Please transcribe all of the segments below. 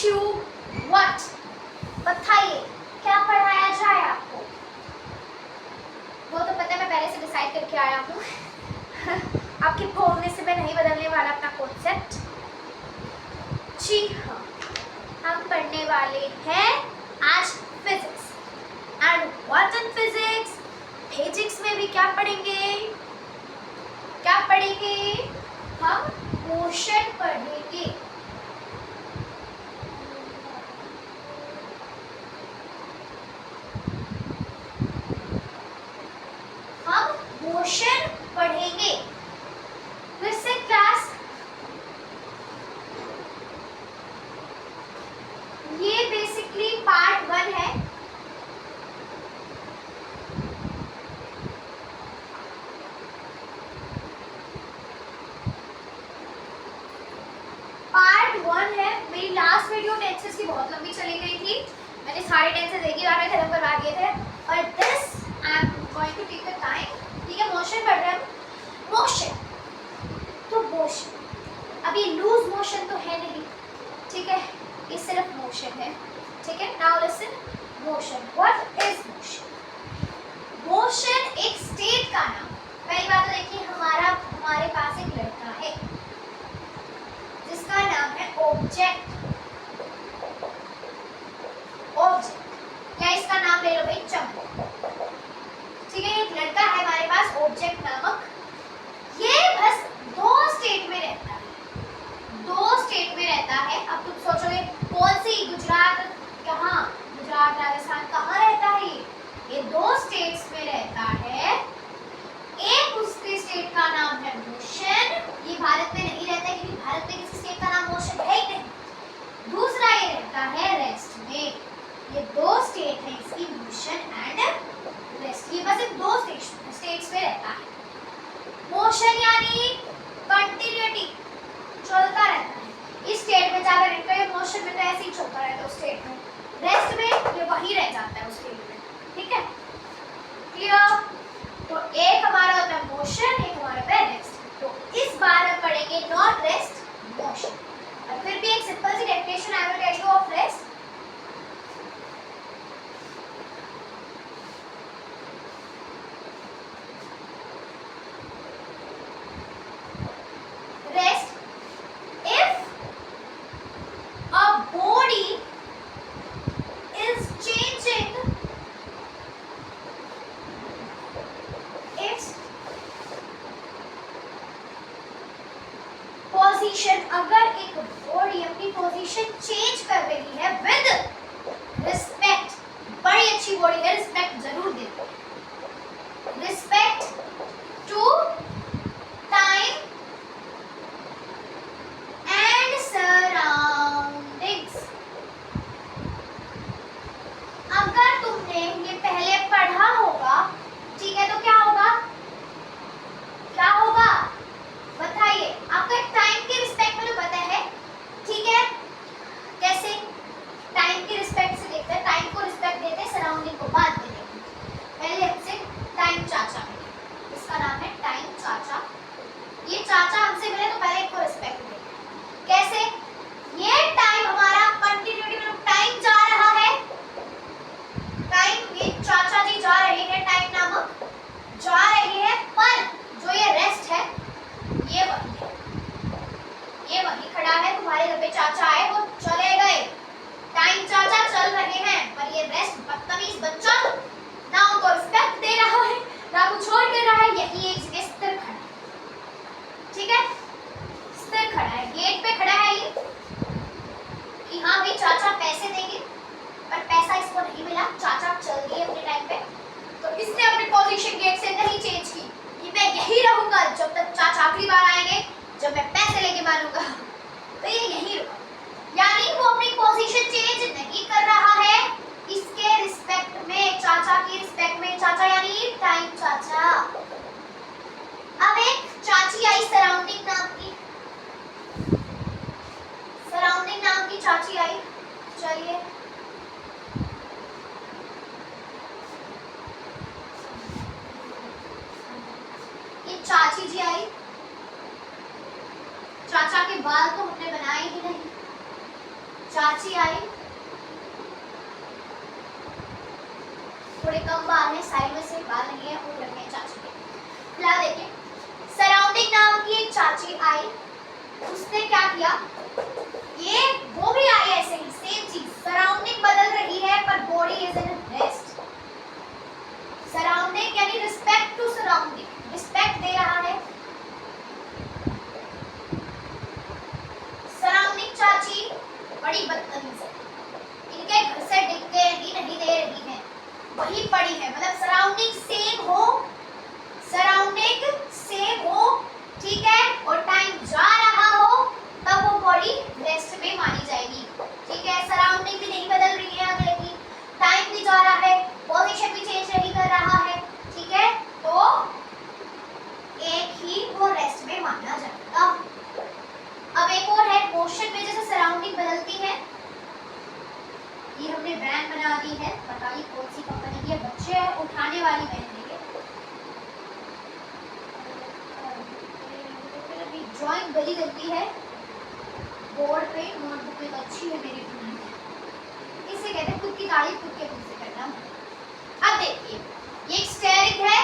Teach you what, बताइए क्या पढ़ाया जाए आपको। वो तो पता है, मैं पहले से डिसाइड करके आया हूँ। आपके बोलने से मैं नहीं बदलने वाला अपना कॉन्सेप्ट। जी हाँ, हम पढ़ने वाले हैं आज physics. And what in physics, physics में भी क्या पढ़ेंगे, क्या पढ़ेंगे हम, मोशन पढ़ेंगे। हम मोशन पढ़ेंगे। वैसे क्लास ये बेसिकली पार्ट 1 है। पार्ट 1 है। मेरी लास्ट वीडियो टेंसेस की बहुत लंबी चली गई थी, मैंने सारे टेंसेस एक ही बार में खत्म करवा दिए थे। और this I am going to take the time. ठीक है, मोशन पढ़ रहे हैं हम। मोशन तो मोशन, अब ये लूज मोशन तो है नहीं, ठीक है, ये सिर्फ मोशन है। ठीक है, now listen, motion, what is motion. Motion एक स्टेट का नाम। पहली बात तो देखिए, हमारे पास एक लड़का है जिसका नाम है ऑब्जेक्ट। ऑब्जेक्ट, क्या इसका नाम ले लो भाई, चमक। ठीक है, एक लड़का है हमारे पास ऑब्जेक्ट नामक। ये बस 2 स्टेट में रहता है, 2 स्टेट में रहता है। अब तुम सोचोगे कौन सी, गुजरात, कहाँ, गुजरात राजस्थान, कहाँ रहता है ये 2 स्टेट्स में रहता है। एक उसके स्टेट का नाम है मोशन, ये भारत में नहीं रहता क्योंकि भारत में किसी स्टेट का नाम मोशन है ही नहीं। दूसरा ये रहता है रेस्ट में। ये 2 स्टेट है इसकी, मोशन एंड रेस्ट। ये बस 2 स्टेट्स में रहता है। मोशन यानी कंटिन्यूटी, चलता रहता है। इस स्टेट में जाकर रहता है, मोशन में तो ऐसे ही चलता रहता है उस स्टेट में। रेस्ट में ये वही रह जाता है उस स्टेट में। ठीक है, क्लियर। तो एक हमारा होता है मोशन, एक हमारा होता है रेस्ट। तो इस बार हम पढ़ेंगे नॉट रेस्ट, मोशन। और फिर भी एक सिंपल सी definition I will tell you of rest. Rest, if a body is changing its position, अगर एक बॉडी अपनी पोजीशन चेंज कर रही है विद रिस्पेक्ट, बड़ी अच्छी बॉडी है, रिस्पेक्ट जरूर देते हैं, respect to time and surroundings. अगर तुमने ये पहले पढ़ा होगा, ठीक है, तो क्या होगा, क्या होगा बताइए। आपको एक टाइम के रिस्पेक्ट में तो पता है, ठीक है, कैसे टाइम के रिस्पेक्ट से देखते हैं, टाइम को रिस्पेक्ट देते हैं, सराउंडिंग को बाद में देखते हैं। पहले हमसे टाइम चाचा मिले, इसका नाम है टाइम चाचा। ये चाचा हमसे मिले तो पहले इनको रिस्पेक्ट देते हैं। कैसे, ये टाइम हमारा कंटिन्यूटी में टाइम जा रहा है, टाइम, ये चाचा जी जा रहे हैं, टाइम नामक जा रहे हैं, पर जो ये रेस्ट है ये वही है, ये वही खड़ा है। तुम्हारे घर पे चाचा आए, वो चले गए, टाइम चाचा चल रहे हैं, पर ये रेस्ट बदतमीज बच्चा ना उनको रिस्पेक्ट दे रहा है ना कुछ और कर रहा है, यही एक जगह स्थिर खड़ा है। ठीक है, स्थिर खड़ा है, गेट पे खड़ा है ये कि हाँ भाई चाचा पैसे देंगे, पर पैसा इसको नहीं मिला, चाचा चल गए अपने टाइम पे। तो इसने अपनी पोजीशन गेट से नहीं चेंज की कि मैं यही रहूंगा जब तक चाचा आखिरी बार आएंगे, जब मैं पैसे लेके मानूंगा, तो ये यही रुका। यानी वो अपनी पोजीशन चेंज नहीं कर रहा है, इसके रिस्पेक्ट में, चाचा की रिस्पेक्ट में। चाचा यानी टाइम चाचा। अब एक चाची आई सराउंडिंग नाम की, सराउंडिंग नाम की चाची आई। चलिए, ये चाची जी आई। चाचा के बाल तो हमने बनाए ही नहीं, चाची आई, थोड़े कम बाल हैं, साइड में से बाल नहीं है, वो रखे हैं चाची के। फिलहाल देखिए, सराउंडिंग नाम की एक चाची आई, उसने क्या किया, ये वो भी आई ऐसे ही सेम चीज, सराउंडिंग बदल रही है पर body is in rest. Surrounding यानी रिस्पेक्ट टू सराउंडिंग, रिस्पेक्ट दे रहा है। सराउंडिंग चाची बड़ी बदतमीज है, इनके घर से दिखते ही नहीं दे रही है, वही पड़ी है, मतलब सराउंडिंग सेम हो, सराउंडिंग सेम हो, ठीक है, और टाइम जा रहा हो, तब वो बॉडी रेस्ट में मानी जाएगी, ठीक है। सराउंडिंग भी नहीं बदल रही है अगले की, टाइम भी जा रहा है, पोजीशन भी चेंज नहीं कर रहा है, ठीक है, तो एक ही वो रेस्ट में माना जाएगा। अब एक और है, मोशन में जैसे सराउंडिंग बदलती है, ये हमने ब्रांड बना दी है, बताइए कौन सी कंपनी की है, बच्चे हैं उठाने वाली वैन है, ड्राइंग बड़ी लगती है बोर्ड पे, नोटबुक में अच्छी है मेरी ड्राइंग, इसे कहते हैं खुद की तारीफ खुद के मुंह से करना। अब देखिए, ये एक स्टेयरिंग है,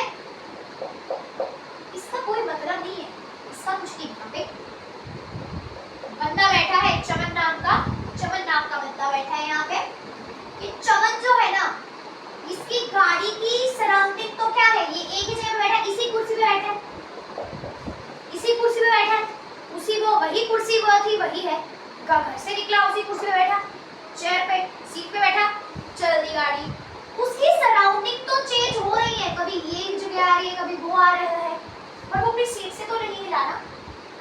इसका कोई मतलब नहीं है, इसका कुछ नहीं, यहाँ पे बंदा बैठा है, चमन नाम का बंदा बैठा है यहाँ पे। ये चमन जो है ना, इसकी गाड़ी की सराउंडिंग तो क्या है, ये एक ही जगह पे बैठा है, इसी कुर्सी पे बैठा है, इसी कुर्सी पे बैठा है, उसी वो वही कुर्सी वो थी वही है, घर से निकला उसी कुर्सी पे बैठा, चेयर पे सीट पे बैठा, चल दी गाड़ी, उसकी सराउंडिंग तो चेंज हो रही है, कभी ये जगह आ रही है, कभी वो आ रहा है, पर वो अपनी सीट से तो नहीं हिला ना,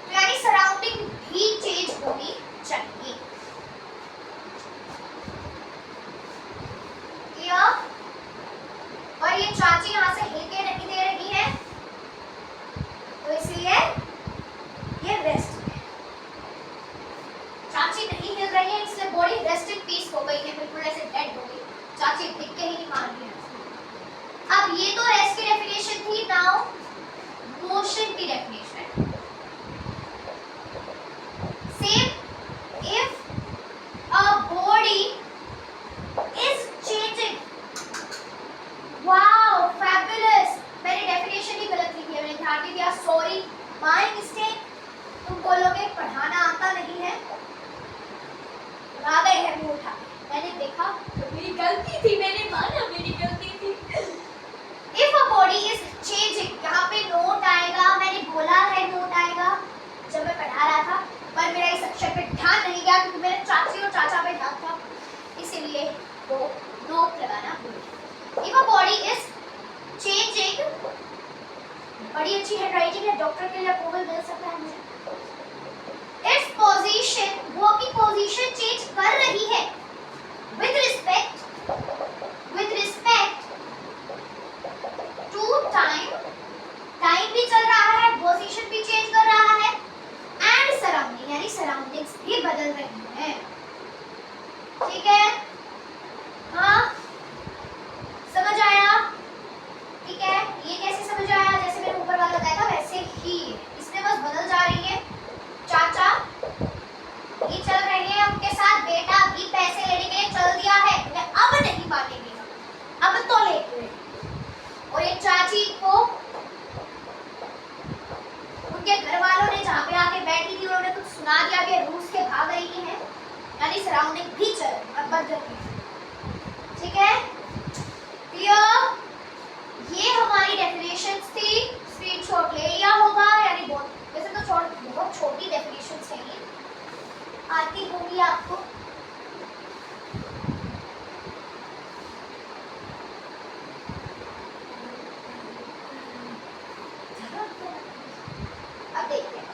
तो यानी सराउंडिंग भी चेंज होनी चाहिए। और ये चाची यहाँ से हिल के नहीं दे रही है, तो इसलिए ये रेस्ट है, चाची नहीं हिल रही है, इसलिए बॉडी रेस्ट इन पीस हो गई है, बिल्कुल ऐसे डेड हो गई, चाची दिख के ही नहीं मान रही है। अब ये तो रेस्ट की डेफिनेशन थी, नाउ मोशन की definition. Same, if a body is changing, wow fabulous, मैंने डेफिनेशन ही गलत लिखी है, मैंने ध्यान नहीं दिया, सॉरी, माय मिस्टेक। तुम बोलोगे पढ़ाना आता नहीं है, आ गए है मुंह उठा, मैंने देखा तो मेरी गलती थी, मैंने माना मेरी गलती थी। If a body is changing, यहाँ पे नोट आएगा, मैंने बोला है नोट आएगा जब मैं पढ़ा रहा था, पर मेरा इस अक्षर पे ध्यान नहीं गया क्योंकि मेरे चाची और चाचा पे ध्यान था, इसीलिए वो नोट लगाना भूल गया। If a body is changing, बड़ी अच्छी हैंडराइटिंग है, डॉक्टर के लिए अप्रूवल मिल सकता है मुझे। इट्स पोजीशन, वो अपनी पोजीशन चेंज कर रही है with respect to time, time भी चल रहा है, पोजीशन भी चेंज कर रहा है, एंड सराउंडिंग यानी सराउंडिंग्स भी बदल रही हैं, ठीक है, हाँ समझ आया, ठीक है। ये कैसे समझ आया, जैसे मैंने ऊपर वाला बताया था वैसे ही, इसमें बस बदल जा रही है, चाचा ये चल रहे हैं, उनके साथ बेटा भी पैसे लेने के लिए चल दिया है, अब नहीं मानेंगे, अब तो ले गए, और ये चाची को उनके घर वालों ने जहाँ पे आके बैठी थी उन्होंने कुछ सुना दिया कि रूस के भाग रही है, यानी सराउंडिंग भी चल बदल रही है, ठीक है, क्लियर। ये हमारी डेफिनेशंस थी, स्क्रीनशॉट ले लिया होगा, यानी बहुत वैसे तो बहुत छोटी डेफिनेशंस हैं ये, आती होगी आपको। अब देखते हैं,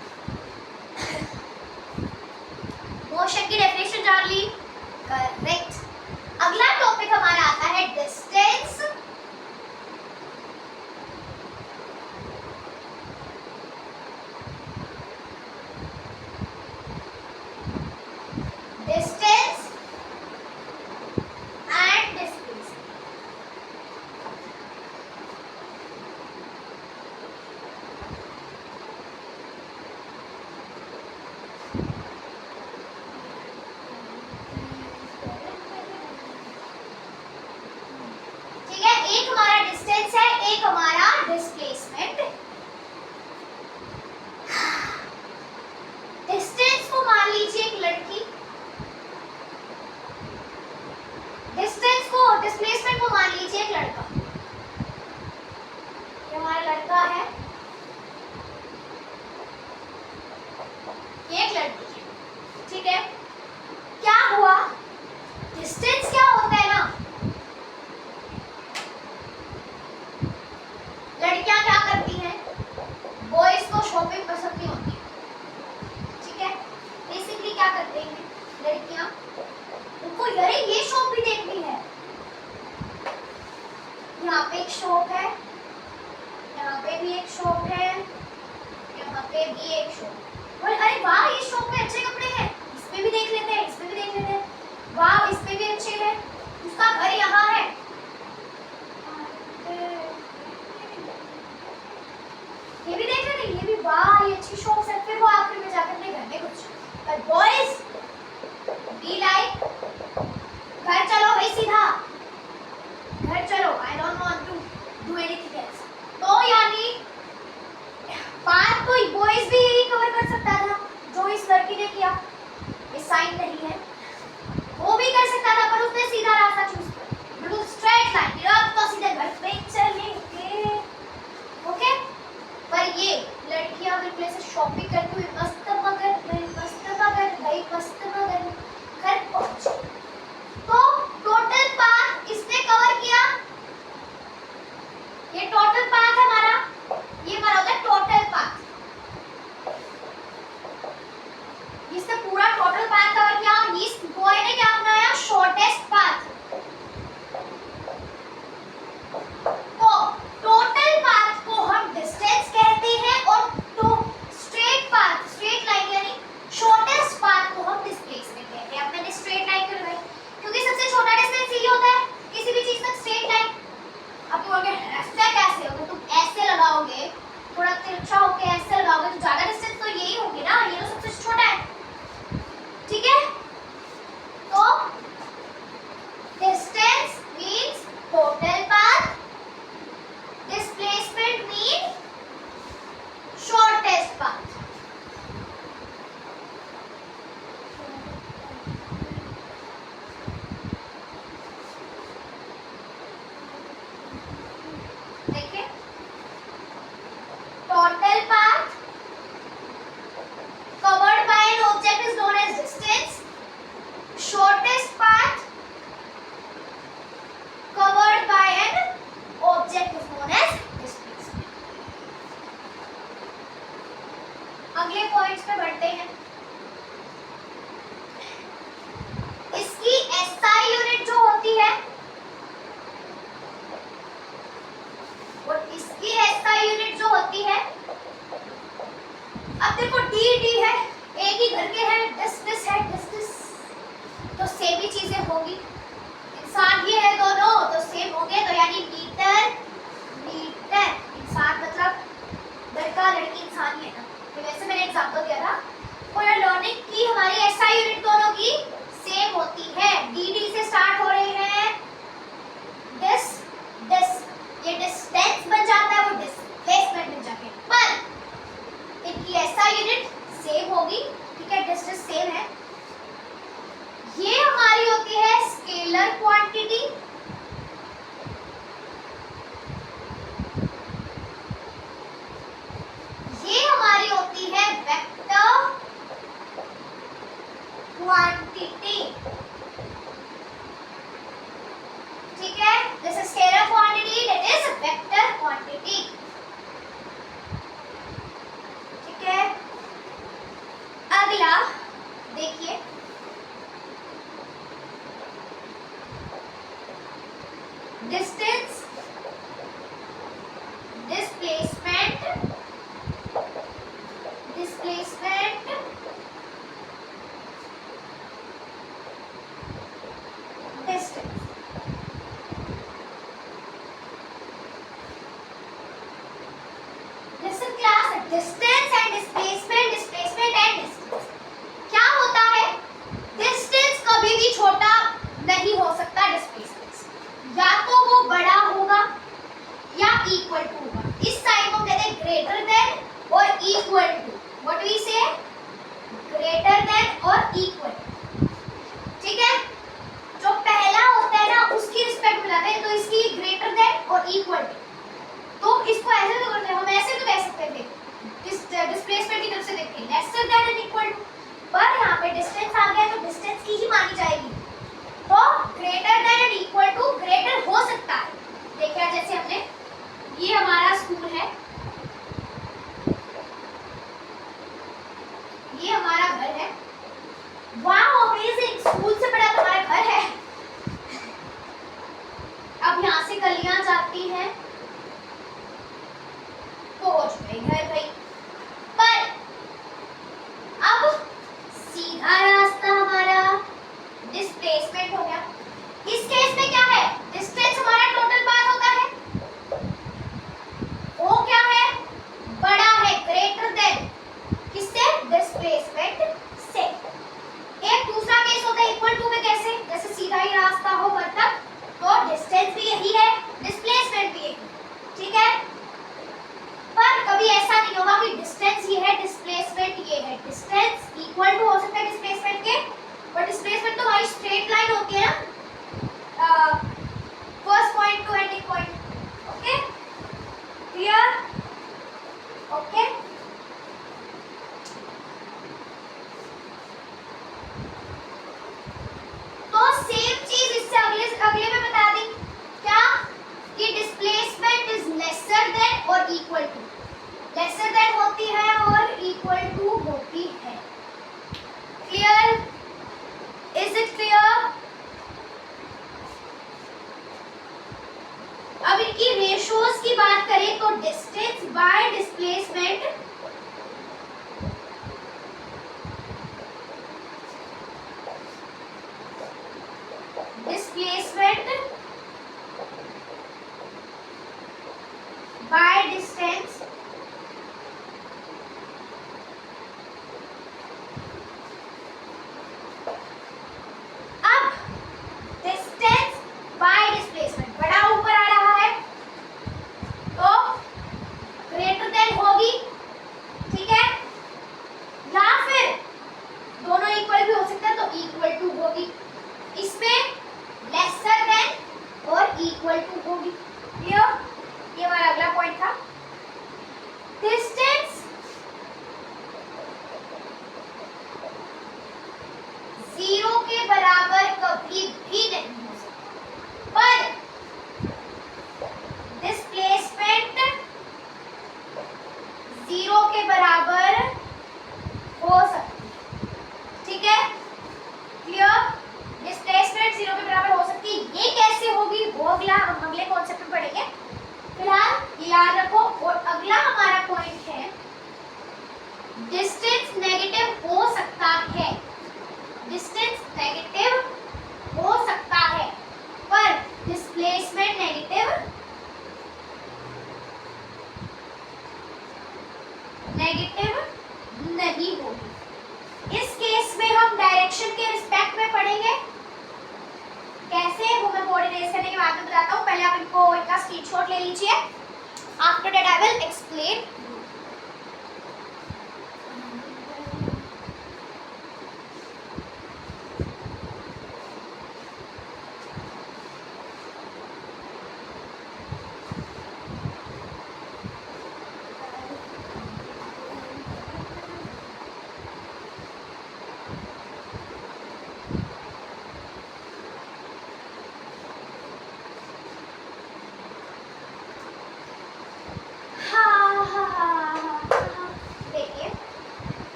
मोशन की डेफिनेशन जान ली, करेक्ट। अगला टॉपिक हमारा आता है डिस्टेंस। डिस्टेंस डिस्टेंस है, एक हमारा डिस्प्लेसमेंट। डिस्टेंस को मान लीजिए एक लड़की, डिस्टेंस को डिस्प्लेसमेंट को मान लीजिए एक लड़का। ये हमारा लड़का है, ये एक लड़की है, ठीक है। क्या हुआ, डिस्टेंस क्या होता है ना, लड़कियां क्या करती हैं, बॉयज को शॉपिंग पसंद नहीं होती, ठीक है। बेसिकली क्या करते हैं लड़कियां, उनको यार ये शॉप भी देखनी है, यहाँ पे एक शॉप है, यहाँ पे भी एक शॉप है, यहाँ पे भी एक शॉप, और अरे वाह ये शॉप में अच्छे कपड़े हैं, इस पे भी देख लेते हैं, इस पे भी देख लेते हैं, वाह इस पे भी अच्छे हैं, उसका घर यहाँ है, ये भी देख लेते हैं, ये भी वाह ये अच्छी शॉप है, फिर वो आखिर में जाकर अपने घर में कुछ। पर बॉयज बी लाइक घर चलो भाई सीधा, घर चलो, I don't want to do anything else. तो यानी बात तो बॉयज भी यही कवर कर सकता था जो इस लड़की ने किया, ये साइन नहीं है, वो भी कर सकता था, पर उसने सीधा रास्ता चूज किया, बिल्कुल स्ट्रेट लाइन, अब तो सीधे घर पे चलेंगे, ओके। पर ये लड़कियां बिल्कुल ऐसे शॉपिंग करती हुई मस्त मगर भाई मस्त मगर घर पहुंची। तो टोटल पाथ इसने कवर किया, ये टोटल पाथ है हमारा, ये हमारा होता है टोटल पाथ, इसने पूरा टोटल पाथ कवर किया, और इस बॉय ने क्या अपनाया, शॉर्टेस्ट पाथ। तो टोटल पाथ को हम डिस्टेंस कहते हैं, और तो स्ट्रेट पाथ, स्ट्रेट लाइन यानी शॉर्टेस्ट पाथ को हम डिस्प्लेसमेंट कहते हैं। अब मैंने स्ट्रेट लाइन क्यों लगाई, क्योंकि सबसे छोटा डिस्टेंस यही होता है किसी भी चीज तक, स्ट्रेट लाइन। अब तुम अगर ऐसे कैसे होगा, तुम ऐसे लगाओगे, थोड़ा तिरछा होके ऐसे लगाओगे, तो ज्यादा डिस्टेंस तो यही होगी ना, ये तो सबसे छोटा है, ठीक है। तो distance means total path, displacement means shortest path. देखिए total path covered by an object is known as distance, shortest path covered by an object is known as displacement। अगले पॉइंट्स पे बढ़ते हैं। इसकी SI यूनिट जो होती है, और इसकी SI यूनिट जो होती है, अब देखो डी है, एक ही घर के हैं, डिस है, डिस, तो सेम ही चीजें होगी, इंसान ये है दोनों तो सेम होंगे, तो यानी मीटर, इंसान मतलब लड़का लड़की इंसान ही है ना, तो वैसे मैंने एग्जांपल दिया था। और लर्निंग की हमारी SI यूनिट दोनों की सेम होती है, डी से स्टार्ट हो रही है, डिस, ये डिस्टेंस बन जाता है, वो डिस्प्लेसमेंट बन जाते हैं, पर इनकी SI यूनिट सेम होगी, ठीक है, डिस्टेंस सेम है। ये हमारी होती है स्केलर क्वांटिटी, ये हमारी होती है वेक्टर क्वांटिटी, ठीक है, this is scalar quantity, that is vector quantity, ठीक है। अगला देखिए, distance, displacement, displacement, distance. Listen class, distance and displacement, displacement and distance. क्या होता है, डिस्टेंस कभी भी छोटा नहीं हो सकता डिस्प्लेसमेंट से, या तो वो बड़ा होगा या इक्वल टू होगा। इस साइन को कहते हैं ग्रेटर देन और इक्वल टू। व्हाट वी से, ग्रेटर देन और इक्वल। ठीक है, जो पहला होता है ना उसकी रिस्पेक्ट में लाते हैं, तो इसकी ग्रेटर देन और इक्वल टू। तो इसको ऐसे तो करते हैं, हम ऐसे तो कह सकते थे डिस्प्लेसमेंट की तरफ से देखते हैं lesser than and equal to, पर यहाँ पे डिस्टेंस आ गया तो डिस्टेंस की ही मानी जाएगी। तो greater than and equal to greater हो सकता है। देखिए जैसे हमने, ये हमारा स्कूल है, ये हमारा घर है। वाओ अमेजिंग, स्कूल से बड़ा तुम्हारा घर है। अब यहाँ से गलियां जाती हैं तो हो चुका है घर भाई। पर अब सीधा रास्ता हमारा डिस्प्लेसमेंट हो गया। इस केस में क्या है, डिस्टेंस हमारा टोटल पाथ होता है, वो क्या है, बड़ा है, ग्रेटर देन किससे, डिस्प्लेसमेंट से। एक दूसरा केस होता है इक्वल टू में, कैसे, जैसे सीधा ही रास्ता हो घर तक तो डिस्टेंस भी यही है, डिस्प्लेसमेंट भी यही, ठीक है। पर कभी ऐसा नहीं होगा कि डिस्टेंस ये है डिस्प्लेसमेंट ये है। डिस्टेंस इक्वल टू हो सकता है डिस्प्लेसमेंट के, पर डिस्प्लेसमेंट तो हमारी स्ट्रेट लाइन होती है ना, first point two ending point. Okay clear, okay. तो सेम चीज इससे अगले में बता दी, क्या कि डिस्प्लेसमेंट इज लेसर देन और इक्वल टू। लेसर देन होती है और इक्वल टू होती है। Clear, is it clear. अब इनकी रेशियोज की बात करें तो distance by displacement by distance negative नहीं होगी। इस केस में हम डायरेक्शन के रिस्पेक्ट में पढ़ेंगे, कैसे वो मैं बोर्ड इरेज करने के बाद में बताता हूँ। पहले आप इनको इनका स्क्रीनशॉट ले लीजिए। After that I will explain.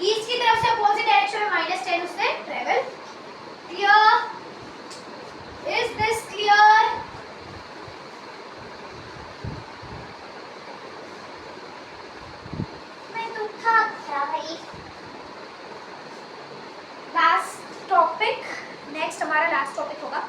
East की तरफ से अपोजिट डायरेक्शन में -10 उसने ट्रेवल किया। Is this clear? मैं तो था क्या भाई। लास्ट टॉपिक, नेक्स्ट हमारा लास्ट टॉपिक होगा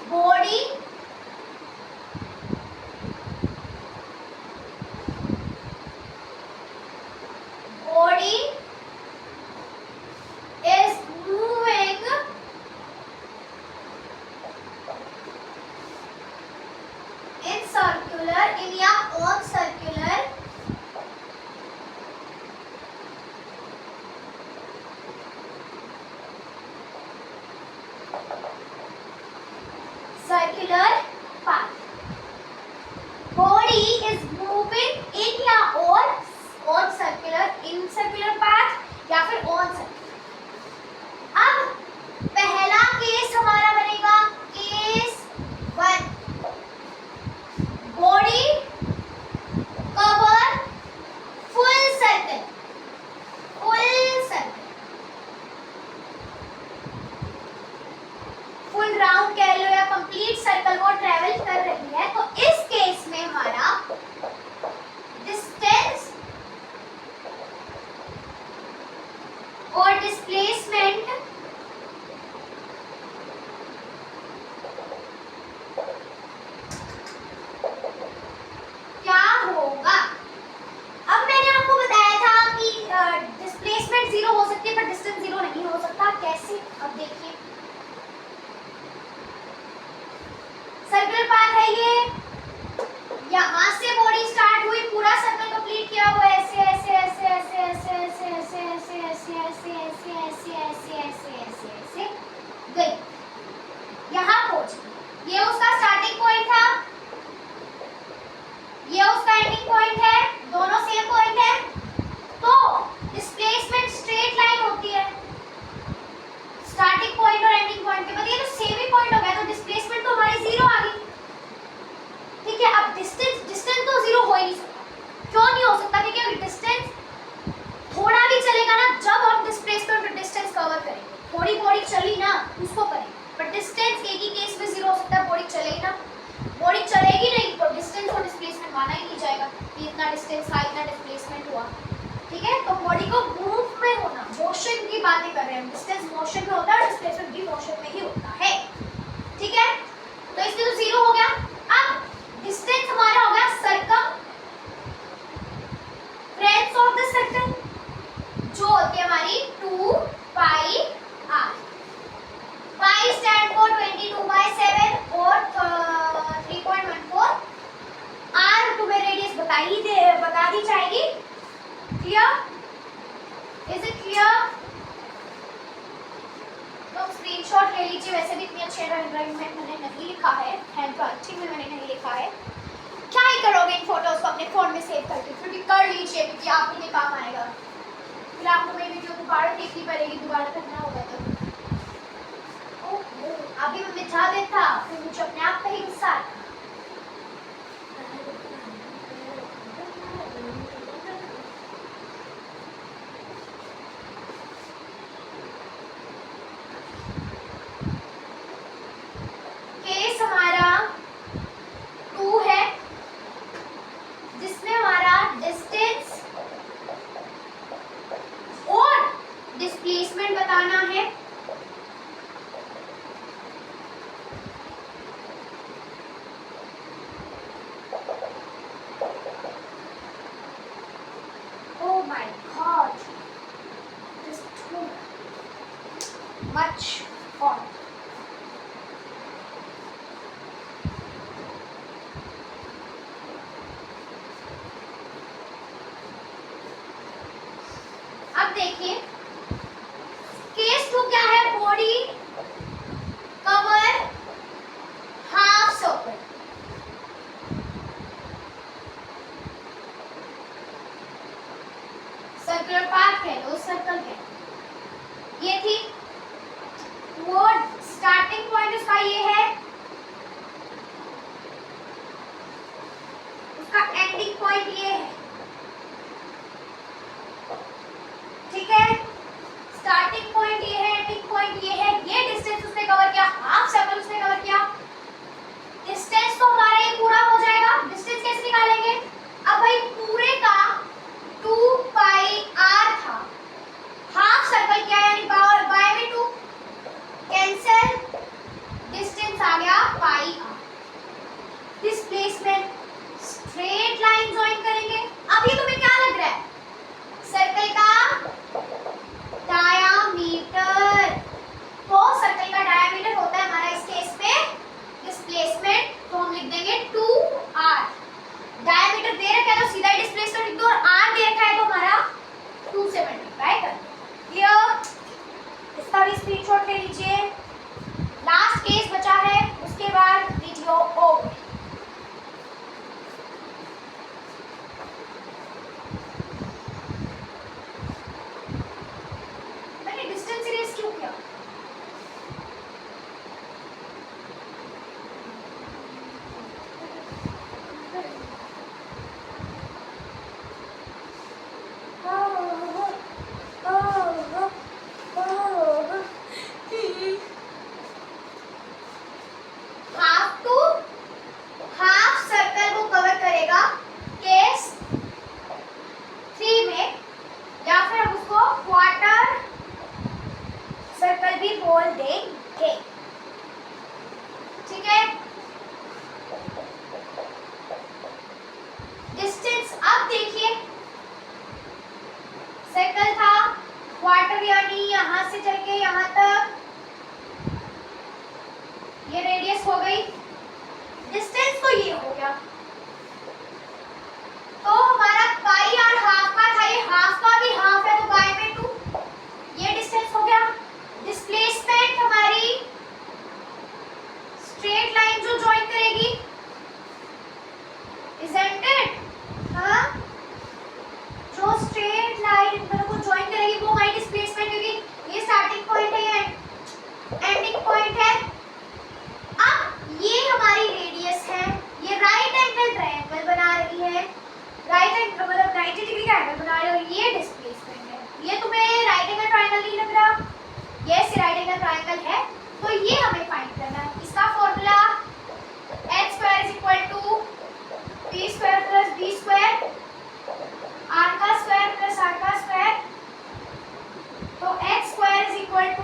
body is moving in circular, in या on circular path. Body is moving in या on circular path या फिर on circular. अब पहला केस हमारा बनेगा case 1, body cover full circle, full round कह लो या कंप्लीट सर्कल वो ट्रेवल कर रही है। तो इस केस में हमारा डिस्टेंस और डिस्प्लेसमेंट क्या होगा? अब मैंने आपको बताया था कि डिस्प्लेसमेंट 0 हो सकती है पर डिस्टेंस 0 नहीं हो सकता। कैसे? अब देखिए, सर्कुलर पाथ है ये, यहाँ से बॉडी स्टार्ट हुई, पूरा सर्कल कंप्लीट किया हुआ है, ऐसे ऐसे ऐसे ऐसे ऐसे ऐसे ऐसे ऐसे ऐसे ऐसे ऐसे ऐसे ऐसे ऐसे ऐसे ऐसे गई, यहाँ पहुंची। ये उसका स्टार्टिंग पॉइंट था, ये उसका एंडिंग पॉइंट है, दोनों सेम पॉइंट है। तो डिस्प्लेसमेंट स्ट्रेट लाइन होती है, स्टार्टिंग पॉइंट और एंडिंग पॉइंट के बाद ये तो सेम ही पॉइंट हो गया, तो डिस्प्लेसमेंट तो हमारी 0 आ गई। ठीक है, अब डिस्टेंस तो 0 हो ही नहीं सकता। क्यों नहीं हो सकता? क्योंकि अगर डिस्टेंस थोड़ा भी चलेगा ना, जब हम डिस्प्लेसमेंट और डिस्टेंस कवर करेंगे, थोड़ी बॉडी चली ना उसको करेंगे, पर डिस्टेंस एक ही केस में 0 हो सकता है, बॉडी चलेगी ना, बॉडी चलेगी नहीं तो डिस्टेंस और डिस्प्लेसमेंट माना ही नहीं जाएगा कि इतना डिस्टेंस था, इतना डिस्प्लेसमेंट हुआ। ठीक है, तो बॉडी को मूव में होना, मोशन की बातें कर रहे हैं, डिस्टेंस मोशन में होता है और डिस्प्लेसमेंट भी मोशन में ही होता है। ठीक है, तो इसलिए तो 0 हो गया। अब डिस्टेंस हमारा हो गया circum friends of the circle, जो होती है हमारी 2 पाई r। पाई स्टैंड फॉर 22/7 और 3.14। r तुम्हें रेडियस बता दी जाएगी। क्लियर? Is it clear? तो स्क्रीनशॉट ले लीजिए। वैसे भी इतनी अच्छी हैंडराइटिंग में मैंने नहीं लिखा है, हैंडराइटिंग में मैंने नहीं लिखा है। क्या ही करोगे इन फोटोज को अपने फोन में सेव करके, फिर भी कर लीजिए क्योंकि आपके लिए काम आएगा। फिर आपको मेरी वीडियो दोबारा देखनी पड़ेगी, दोबारा करना होगा तो। अभी मैं मिटा देता, फिर मुझे अपने आप पे ही गुस्सा आता। केस हमारा 2 है, जिसमें हमारा डिस्टेंस और डिस्प्लेसमेंट बताना है। ये है, उसका एंडिंग पॉइंट ये है, ठीक है। स्टार्टिंग पॉइंट ये है, एंडिंग पॉइंट ये है, ये डिस्टेंस उसने कवर किया, हाफ सर्कल उसने कवर किया। डिस्टेंस तो हमारा ये पूरा हो जाएगा। डिस्टेंस कैसे निकालेंगे? अब भाई पूरे का 2 पाई r था, हाफ सर्कल क्या यानी बाय में 2 कैंसिल, डिस्टेंस आ गया पाई r। Displacement straight line join करेंगे। अब ये तुम्हें क्या लग रहा है? सर्कल का डायामीटर, तो सर्कल का डायामीटर होता है हमारा इस केस में डिस्प्लेसमेंट, तो हम लिख देंगे 2r। डायामीटर दे रखा है तो सीधा डिस्प्लेसमेंट लिख दो, और r दे रखा है तो हमारा 2 से मल्टीप्लाई कर दो। ये इसका भी स्क्रीनशॉट ले लीजिए। लास्ट केस बचा है, उसके बाद वीडियो ओवर। मैंने डिस्टेंस इरेज क्यों किया? बोल देंगे, ठीक है। डिस्टेंस अब देखिए, सर्कल था, क्वार्टर यानी यहां से चल के यहां तक, ये रेडियस हो गई। डिस्टेंस तो ये हो गया, तो हमारा पाई और हाफ का था, ये हाफ का भी हाफ है तो बाय में 2, ये डिस्टेंस हो गया। डिस्प्लेसमेंट हमारी स्ट्रेट लाइन जो ज्वाइन करेगी, इजंट इट? हाँ, जो स्ट्रेट लाइन इन दोनों को ज्वाइन करेगी वो हमारी डिस्प्लेसमेंट, क्योंकि ये स्टार्टिंग पॉइंट है, ये एंडिंग पॉइंट है। अब ये हमारी रेडियस है, ये राइट एंगल ट्रायंगल बना रही है, राइट एंगल मतलब 90 डिग्री का एंगल बना रही है, और ये डिस्प्लेसमेंट है। ये तुम्हें राइट एंगल ट्रायंगल नहीं लग रहा? यस, राइट एंगल ट्रायंगल है, तो ये हमें फाइंड करना है। इसका formula h² = p² + b², r² + r², तो h² = r²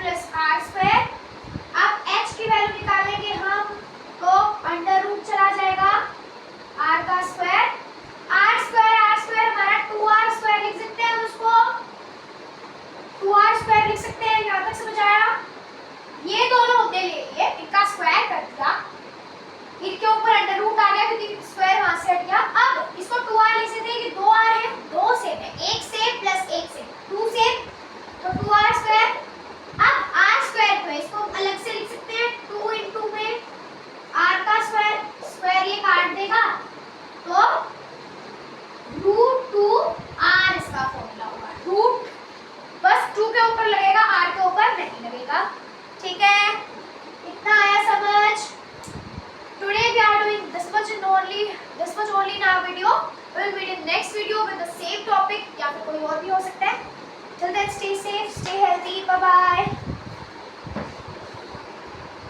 + r²। अब h की वैल्यू निकालेंगे हम, तो अंडर रूट चला जाएगा r² हमारा 2r² लिख सकते हैं, उसको 2r² लिख सकते हैं। यहाँ तक समझ आया? ये दोनों होते ले लिए, इनका स्क्वायर कर दिया, इनके ऊपर अंडर रूट आ गया क्योंकि स्क्वायर वहां से हट गया। अब इसको 2r लिख सकते हैं कि 2r है, 2 सेम है, 1 सेम + 1 सेम 2 सेम, तो 2r²। अब r² को इसको अलग से लिख सकते हैं, 2 * में r² स्क्वायर ये काट देगा, तो √2r इसका फॉर्मूला होगा। रूट बस 2 के ऊपर लगेगा, r के ऊपर नहीं लगेगा, ठीक है। इतना आया समझ? Today we are doing this much only in our video. We will meet in next video with the same topic, या फिर कोई और भी हो सकता है। Till then, stay safe, stay healthy, bye bye.